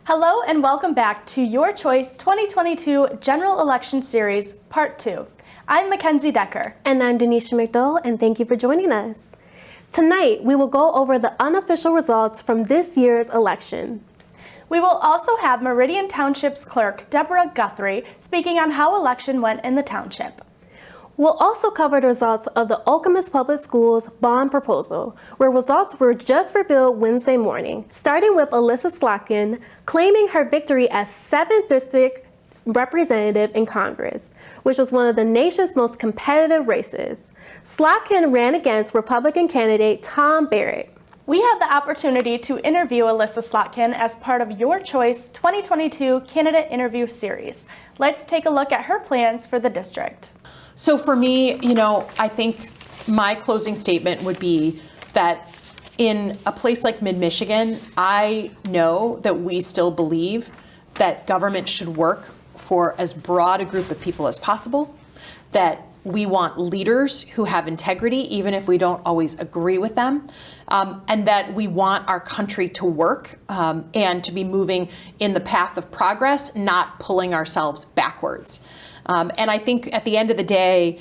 Hello and welcome back to Your Choice 2022 General Election Series, Part 2. I'm Mackenzie Decker. And I'm Denisha McDowell, and thank you for joining us. Tonight, we will go over the unofficial results from this year's election. We will also have Meridian Township's clerk, Deborah Guthrie, speaking on how election went in the township. We'll also cover the results of the Okemos Public Schools bond proposal, where results were just revealed Wednesday morning, starting with Alyssa Slotkin claiming her victory as 7th District Representative in Congress, which was one of the nation's most competitive races. Slotkin ran against Republican candidate Tom Barrett. We had the opportunity to interview Alyssa Slotkin as part of Your Choice 2022 Candidate Interview Series. Let's take a look at her plans for the district. So for me, I think my closing statement would be that in a place like mid-Michigan, I know that we still believe that government should work for as broad a group of people as possible, that we want leaders who have integrity, even if we don't always agree with them, and that we want our country to work and to be moving in the path of progress, not pulling ourselves backwards. And I think at the end of the day,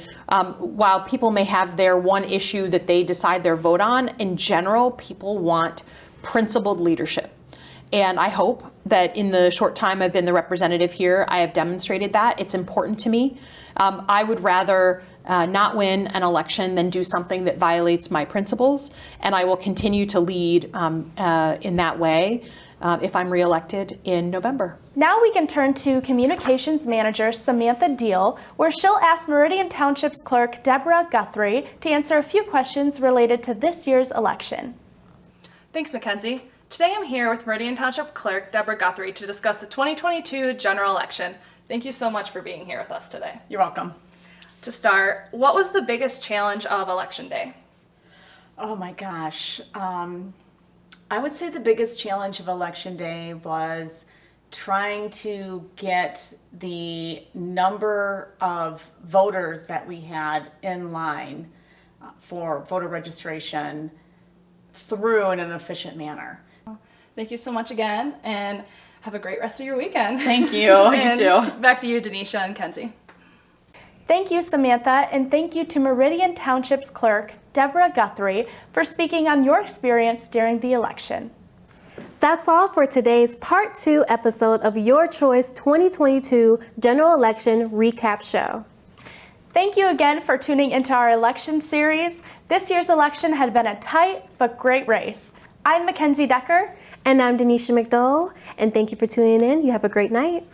while people may have their one issue that they decide their vote on, in general, people want principled leadership. And I hope that in the short time I've been the representative here, I have demonstrated that. It's important to me. I would rather not win an election than do something that violates my principles. And I will continue to lead in that way if I'm reelected in November. Now we can turn to Communications Manager Samantha Deal, where she'll ask Meridian Township's clerk, Deborah Guthrie, to answer a few questions related to this year's election. Thanks, Mackenzie. Today I'm here with Meridian Township Clerk Deborah Guthrie to discuss the 2022 general election. Thank you so much for being here with us today. You're welcome. To start, what was the biggest challenge of Election Day? Oh my gosh. I would say the biggest challenge of Election Day was trying to get the number of voters that we had in line for voter registration through in an efficient manner. Thank you so much again, and have a great rest of your weekend. Thank you. You too. Back to you, Denisha and Kenzie. Thank you, Samantha, and thank you to Meridian Township's clerk, Deborah Guthrie, for speaking on your experience during the election. That's all for today's Part 2 episode of Your Choice 2022 General Election Recap Show. Thank you again for tuning into our election series. This year's election had been a tight but great race. I'm Mackenzie Decker. And I'm Denisha McDowell, and thank you for tuning in. You have a great night.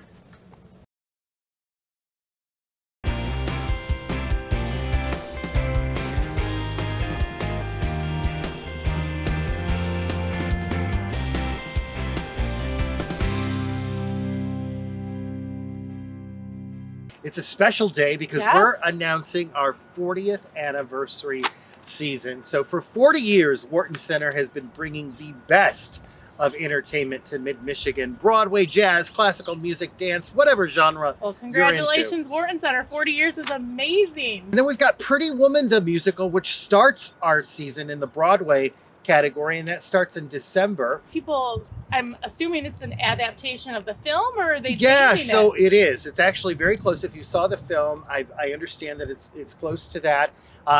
It's a special day because we're announcing our 40th anniversary season. So for 40 years, Wharton Center has been bringing the best of entertainment to mid-Michigan. Broadway, jazz, classical music, dance, whatever genre. Well, congratulations, Wharton Center. 40 years is amazing. And then we've got Pretty Woman, the musical, which starts our season in the Broadway category, and that starts in December. People, I'm assuming it's an adaptation of the film, or are they Yeah, changing so it? it is. It's actually very close. If you saw the film, I understand that it's close to that.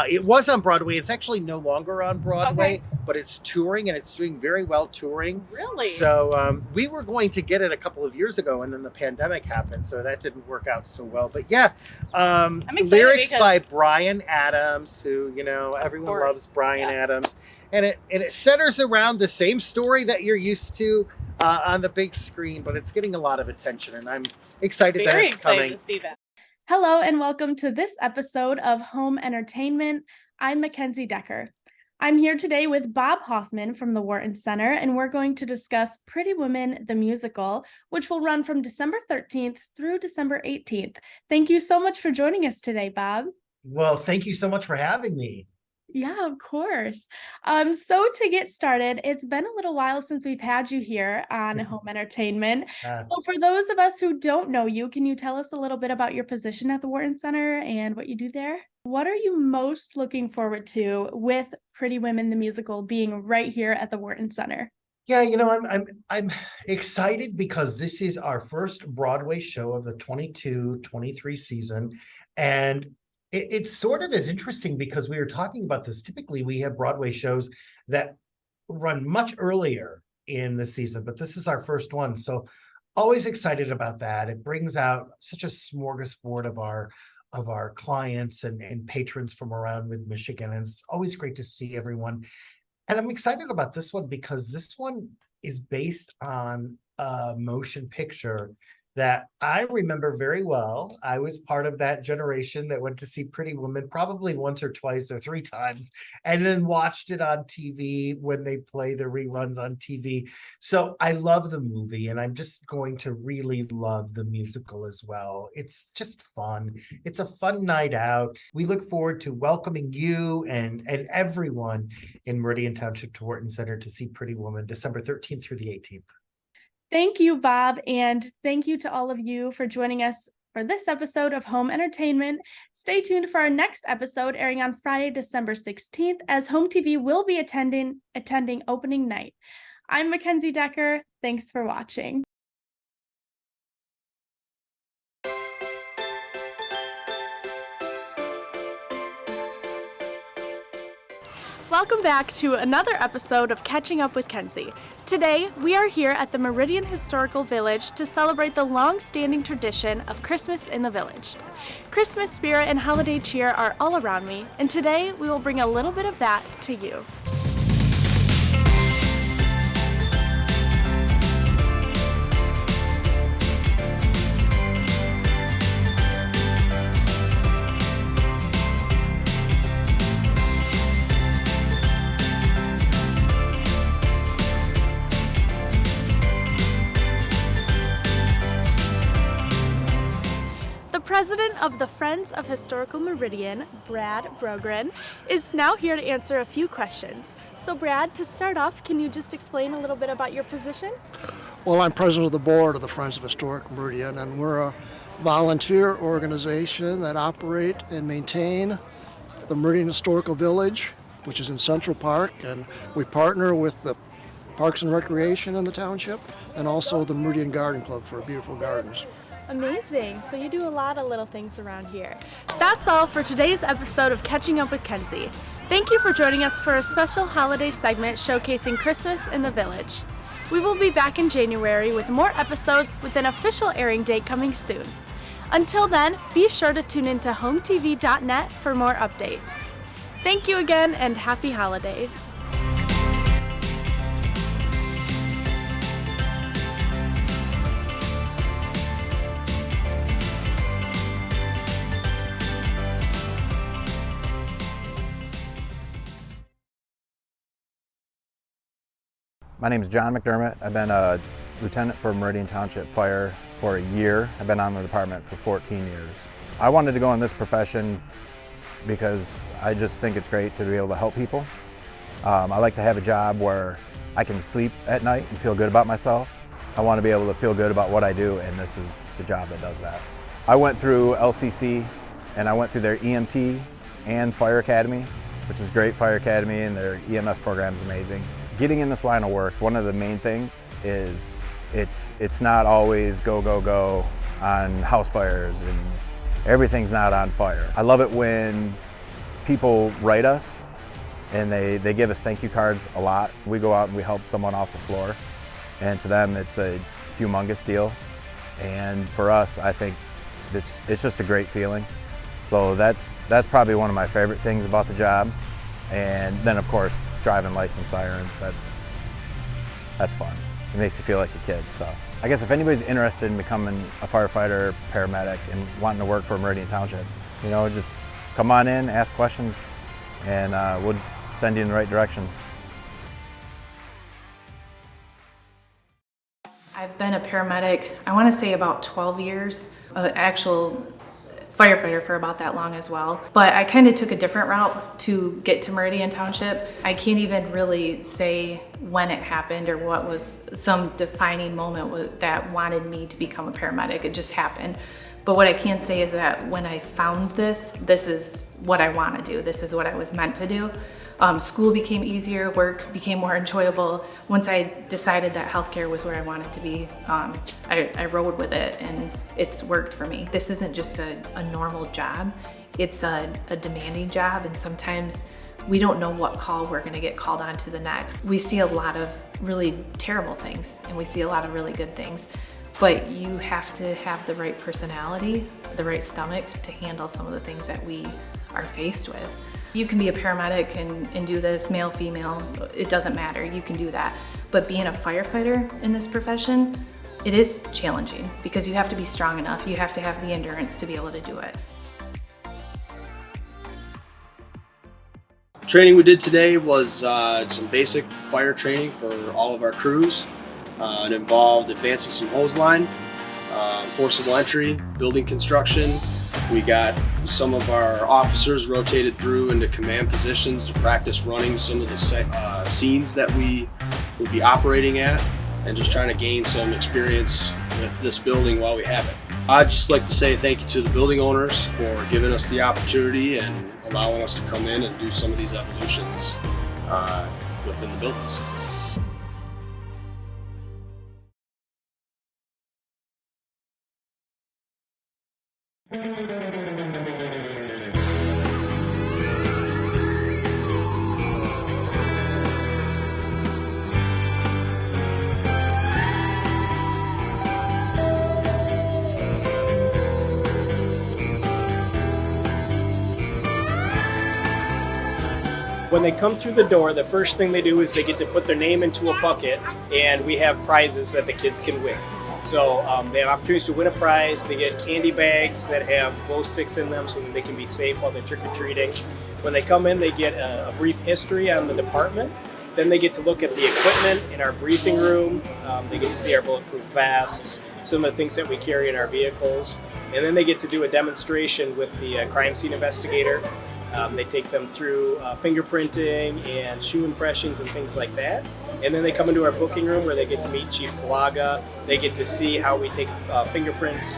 It was on Broadway. It's actually no longer on Broadway, but it's touring, and it's doing very well touring. Really? So we were going to get it a couple of years ago, and then the pandemic happened, so that didn't work out so well. But yeah, I'm excited lyrics because- by Bryan Adams, who everyone course. loves Bryan Yes. Adams, and it centers around the same story that you're used to on the big screen, but it's getting a lot of attention, and I'm excited that Very it's excited coming. to see that. Hello and welcome to this episode of Home Entertainment. I'm Mackenzie Decker. I'm here today with Bob Hoffman from the Wharton Center, and we're going to discuss Pretty Woman, the musical, which will run from December 13th through December 18th. Thank you so much for joining us today, Bob. Well, thank you so much for having me. Yeah, of course. So to get started, it's been a little while since we've had you here on Home Entertainment. Uh, So for those of us who don't know you, can you tell us a little bit about your position at the Wharton Center and what you do there? What are you most looking forward to with Pretty Women, the musical, being right here at the Wharton Center? Yeah, I'm excited because this is our first Broadway show of the 22-23 season. And it sort of is interesting because we were talking about this. Typically, we have Broadway shows that run much earlier in the season, but this is our first one. So always excited about that. It brings out such a smorgasbord of our clients and patrons from around mid-Michigan. And it's always great to see everyone. And I'm excited about this one because this one is based on a motion picture that I remember very well. I was part of that generation that went to see Pretty Woman probably once or twice or three times, and then watched it on TV when they play the reruns on TV. So I love the movie, and I'm just going to really love the musical as well. It's just fun. It's a fun night out. We look forward to welcoming you and everyone in Meridian Township to Wharton Center to see Pretty Woman December 13th through the 18th. Thank you, Bob, and thank you to all of you for joining us for this episode of Home Entertainment. Stay tuned for our next episode airing on Friday, December 16th, as Home TV will be attending opening night. I'm Mackenzie Decker. Thanks for watching. Welcome back to another episode of Catching Up with Kenzie. Today, we are here at the Meridian Historical Village to celebrate the long-standing tradition of Christmas in the village. Christmas spirit and holiday cheer are all around me, and today we will bring a little bit of that to you. President of the Friends of Historical Meridian, Brad Brogren, is now here to answer a few questions. So Brad, to start off, can you just explain a little bit about your position? Well, I'm president of the board of the Friends of Historic Meridian, and we're a volunteer organization that operate and maintain the Meridian Historical Village, which is in Central Park, and we partner with the Parks and Recreation in the township and also the Meridian Garden Club for beautiful gardens. Amazing. So you do a lot of little things around here. That's all for today's episode of Catching Up with Kenzie. Thank you for joining us for a special holiday segment showcasing Christmas in the village. We will be back in January with more episodes with an official airing date coming soon. Until then, be sure to tune into HOMTV.net for more updates. Thank you again and happy holidays. My name is John McDermott. I've been a lieutenant for Meridian Township Fire for a year. I've been on the department for 14 years. I wanted to go in this profession because I just think it's great to be able to help people. I like to have a job where I can sleep at night and feel good about myself. I want to be able to feel good about what I do, and this is the job that does that. I went through LCC and I went through their EMT and Fire Academy, which is great. Fire Academy and their EMS program is amazing. Getting in this line of work, one of the main things is it's not always go, go, go on house fires, and everything's not on fire. I love it when people write us and they give us thank you cards a lot. We go out and we help someone off the floor, and to them it's a humongous deal. And for us, I think it's just a great feeling. So that's probably one of my favorite things about the job. And then of course, driving lights and sirens, that's fun. It makes you feel like a kid. So I guess if anybody's interested in becoming a firefighter, paramedic, and wanting to work for Meridian Township, just come on in, ask questions, and we'll send you in the right direction. I've been a paramedic, I want to say about 12 years, actual firefighter for about that long as well. But I kind of took a different route to get to Meridian Township. I can't even really say when it happened or what was some defining moment that wanted me to become a paramedic. It just happened. But what I can say is that when I found this is what I want to do. This is what I was meant to do. School became easier, work became more enjoyable. Once I decided that healthcare was where I wanted to be, I rode with it and it's worked for me. This isn't just a normal job. It's a demanding job, and sometimes we don't know what call we're going to get called on to the next. We see a lot of really terrible things and we see a lot of really good things, but you have to have the right personality, the right stomach to handle some of the things that we are faced with. You can be a paramedic and do this, male, female, it doesn't matter, you can do that. But being a firefighter in this profession, it is challenging because you have to be strong enough, you have to have the endurance to be able to do it. Training we did today was some basic fire training for all of our crews. It involved advancing some hose line, forcible entry, building construction. We got some of our officers rotated through into command positions to practice running some of the scenes that we would be operating at, and just trying to gain some experience with this building while we have it. I'd just like to say thank you to the building owners for giving us the opportunity and allowing us to come in and do some of these evolutions within the buildings. When they come through the door, the first thing they do is they get to put their name into a bucket, and we have prizes that the kids can win. So they have opportunities to win a prize. They get candy bags that have glow sticks in them so that they can be safe while they're trick-or-treating. When they come in, they get a brief history on the department. Then they get to look at the equipment in our briefing room. They get to see our bulletproof vests, some of the things that we carry in our vehicles. And then they get to do a demonstration with the crime scene investigator. They take them through fingerprinting and shoe impressions and things like that. And then they come into our booking room where they get to meet Chief Palaga. They get to see how we take fingerprints,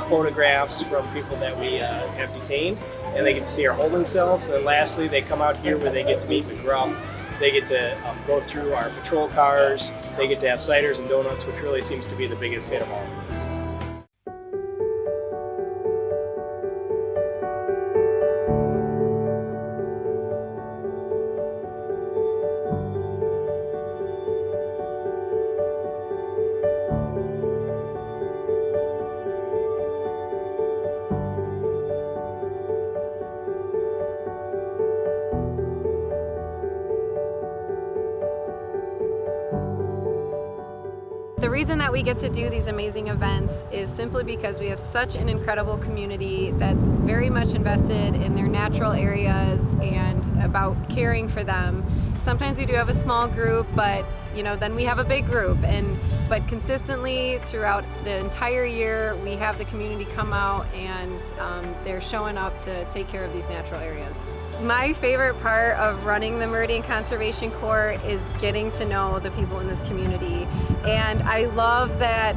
photographs from people that we have detained. And they get to see our holding cells. And then lastly, they come out here where they get to meet McGruff. They get to go through our patrol cars. They get to have ciders and donuts, which really seems to be the biggest hit of all of this. The reason that we get to do these amazing events is simply because we have such an incredible community that's very much invested in their natural areas and about caring for them. Sometimes we do have a small group, but then we have a big group, but consistently throughout the entire year we have the community come out and they're showing up to take care of these natural areas. My favorite part of running the Meridian Conservation Corps is getting to know the people in this community. And I love that,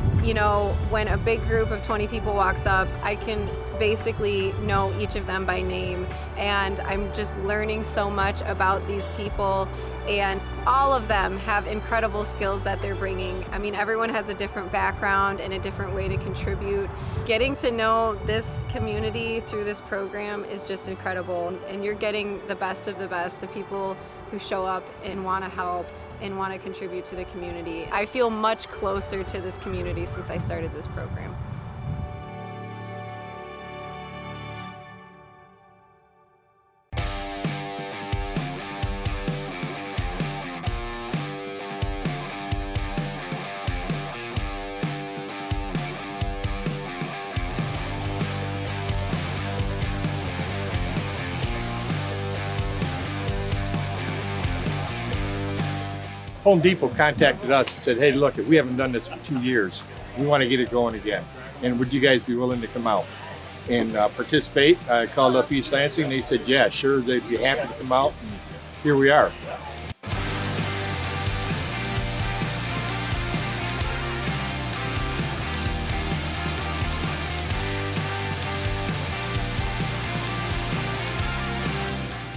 when a big group of 20 people walks up, I can basically know each of them by name. And I'm just learning so much about these people, and all of them have incredible skills that they're bringing. I mean, everyone has a different background and a different way to contribute. Getting to know this community through this program is just incredible, and you're getting the best of the best, the people who show up and want to help and want to contribute to the community. I feel much closer to this community since I started this program. Home Depot contacted us and said, hey, look, we haven't done this for 2 years. We want to get it going again. And would you guys be willing to come out and participate? I called up East Lansing and they said, yeah, sure, they'd be happy to come out. And here we are.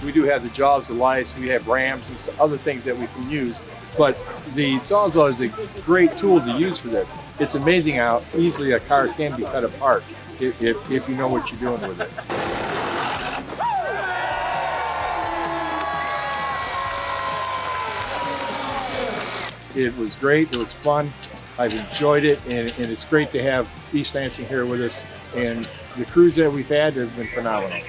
We do have the jaws of life, we have rams and other things that we can use. But the Sawzall is a great tool to use for this. It's amazing how easily a car can be cut apart if you know what you're doing with it. It was great, it was fun, I've enjoyed it, and it's great to have East Lansing here with us, and the crews that we've had have been phenomenal.